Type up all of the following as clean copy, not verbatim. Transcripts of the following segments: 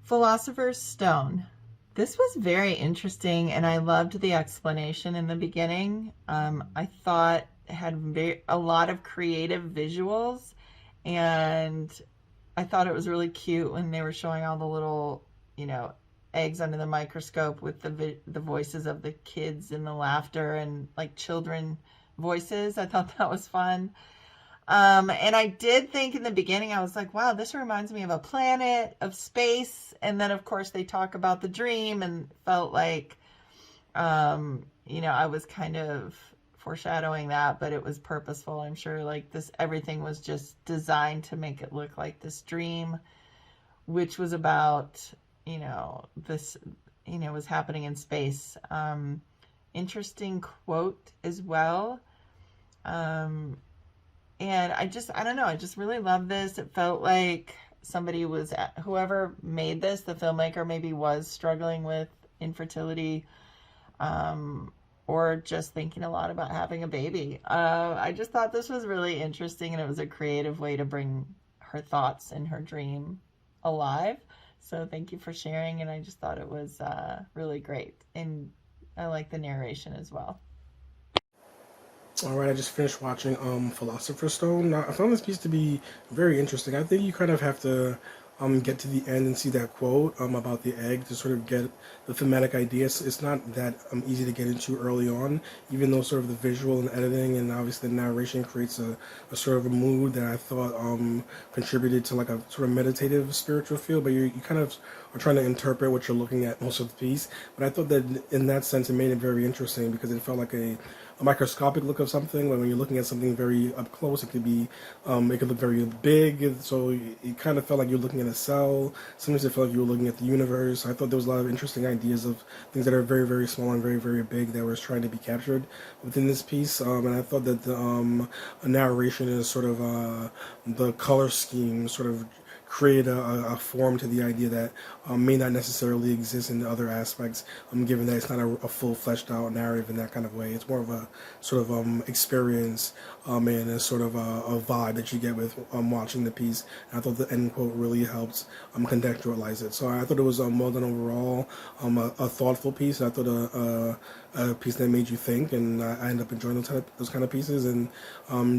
Philosopher's Stone. This was very interesting, and I loved the explanation in the beginning. I thought it had a lot of creative visuals, and I thought it was really cute when they were showing all the little, you know, eggs under the microscope with the voices of the kids and the laughter and like children voices. I thought that was fun. And I did think in the beginning, I was like, wow, this reminds me of a planet, of space. And then, of course, they talk about the dream and felt like, I was kind of foreshadowing that, but it was purposeful. I'm sure like this, everything was just designed to make it look like this dream, which was about, this, was happening in space. Interesting quote as well. And I don't know, I just really love this. It felt like whoever made this, the filmmaker, maybe was struggling with infertility, or just thinking a lot about having a baby. I just thought this was really interesting, and it was a creative way to bring her thoughts and her dream alive. So thank you for sharing, and I just thought it was really great. And I like the narration as well. All right, I just finished watching Philosopher's Stone. Now, I found this piece to be very interesting. I think you kind of have to get to the end and see that quote about the egg to sort of get the thematic idea. It's not that easy to get into early on, even though sort of the visual and editing and obviously the narration creates a sort of a mood that I thought contributed to like a sort of meditative spiritual feel. But you kind of are trying to interpret what you're looking at most of the piece. But I thought that in that sense it made it very interesting because it felt like a microscopic look of something. When you're looking at something very up close, it could be, it could look very big. So it kind of felt like you're looking at a cell. Sometimes it felt like you were looking at the universe. I thought there was a lot of interesting ideas of things that are very, very small and very, very big that was trying to be captured within this piece. And I thought that the narration is sort of the color scheme sort of create a form to the idea that may not necessarily exist in the other aspects, given that it's not a full fleshed out narrative in that kind of way. It's more of a sort of experience and a sort of a vibe that you get with watching the piece. And I thought the end quote really helped contextualize it. So I thought it was well done overall, a thoughtful piece. I thought a piece that made you think, and I ended up enjoying those kind of pieces, and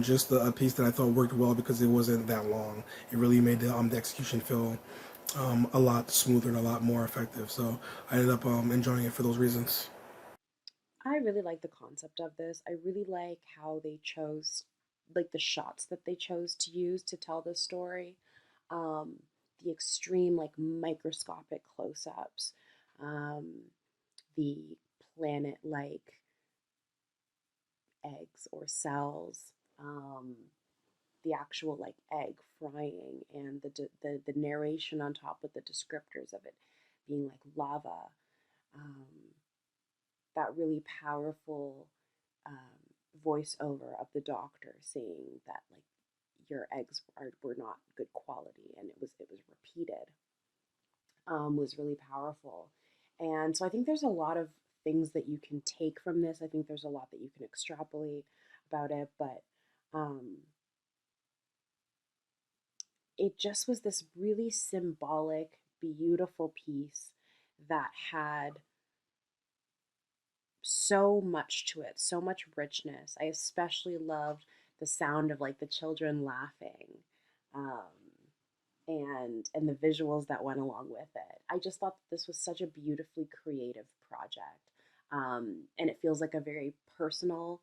just a piece that I thought worked well because it wasn't that long. It really made the execution feel a lot smoother and a lot more effective. So I ended up enjoying it for those reasons. I really like the concept of this. I really like how they chose, like the shots that they chose to use to tell the story. Um, the extreme, like microscopic close ups, um, the planet like eggs or cells, the actual like egg frying, and the narration on top with the descriptors of it being like lava. Um, that really powerful voiceover of the doctor saying that like your eggs were not good quality, and it was repeated, was really powerful. And so I think there's a lot of things that you can take from this. I think there's a lot that you can extrapolate about it, but um, it just was this really symbolic, beautiful piece that had so much to it, so much richness. I especially loved the sound of like the children laughing, um, and the visuals that went along with it. I just thought that this was such a beautifully creative project, and it feels like a very personal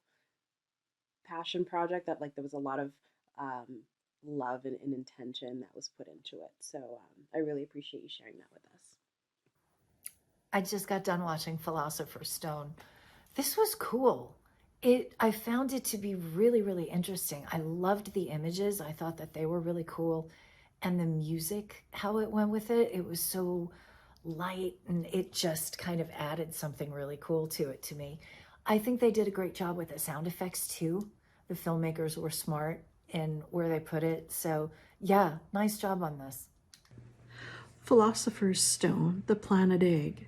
passion project that like there was a lot of um, love and intention that was put into it. So I really appreciate you sharing that with us. I just got done watching Philosopher's Stone. This was cool. I found it to be really, really interesting. I loved the images. I thought that they were really cool. And the music, how it went with it, it was so light, and it just kind of added something really cool to it to me. I think they did a great job with the sound effects too. The filmmakers were smart in where they put it. So, yeah, nice job on this. Philosopher's Stone, The Planet Egg.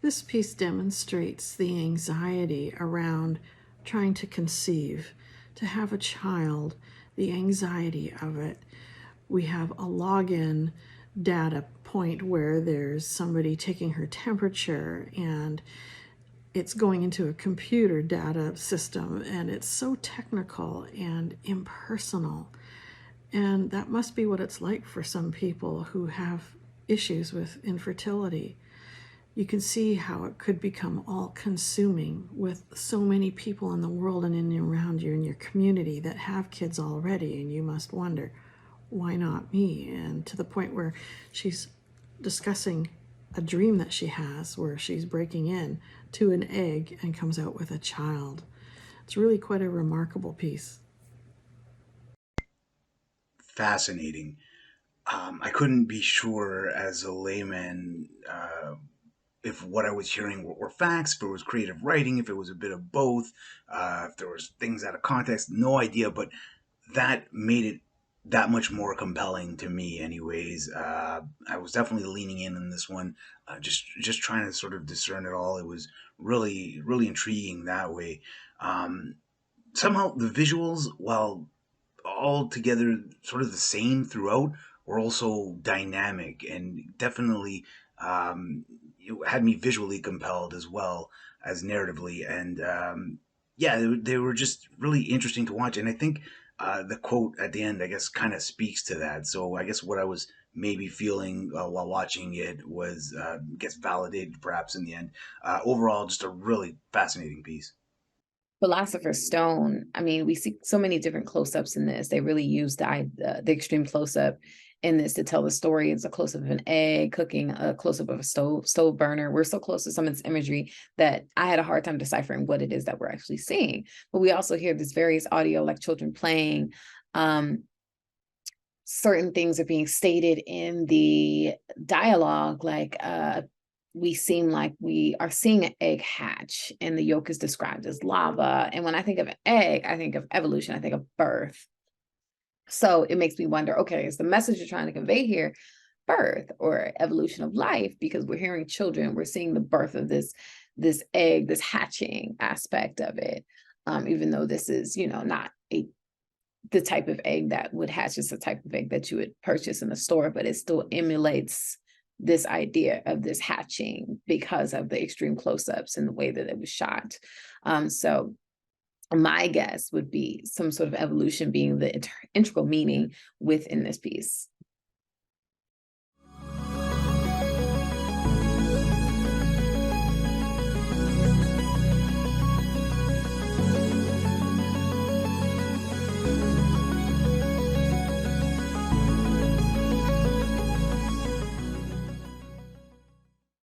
This piece demonstrates the anxiety around trying to conceive, to have a child, the anxiety of it. We have a login data point where there's somebody taking her temperature and it's going into a computer data system, and it's so technical and impersonal. And that must be what it's like for some people who have issues with infertility. You can see how it could become all-consuming with so many people in the world and in around you in your community that have kids already, and you must wonder, why not me? And to the point where she's discussing a dream that she has where she's breaking in to an egg and comes out with a child. It's really quite a remarkable piece. Fascinating. I couldn't be sure as a layman if what I was hearing were facts, if it was creative writing, if it was a bit of both, if there was things out of context. No idea, but that made it that much more compelling to me. Anyways, I was definitely leaning in on this one, just trying to sort of discern it all. It was really intriguing that way. Um, Somehow the visuals, while all together sort of the same throughout, were also dynamic and definitely it had me visually compelled as well as narratively. And yeah, they were just really interesting to watch. And I think the quote at the end, I guess, kind of speaks to that. So I guess what I was maybe feeling while watching it was gets validated perhaps in the end. Overall, just a really fascinating piece. Philosopher's Stone, I mean, we see so many different close-ups in this. They really use the extreme close-up in this to tell the story. It's a close-up of an egg cooking, a close-up of a stove burner. We're so close to some of this imagery that I had a hard time deciphering what it is that we're actually seeing. But we also hear this various audio, like children playing. Certain things are being stated in the dialogue, like we seem like we are seeing an egg hatch, and the yolk is described as lava. And when I think of an egg, I think of evolution, I think of birth. So it makes me wonder, okay, is the message you're trying to convey here birth or evolution of life? Because we're hearing children, we're seeing the birth of this egg, this hatching aspect of it. Even though this is, not the type of egg that would hatch, is the type of egg that you would purchase in the store, but it still emulates this idea of this hatching because of the extreme close-ups and the way that it was shot. So my guess would be some sort of evolution being the integral meaning within this piece.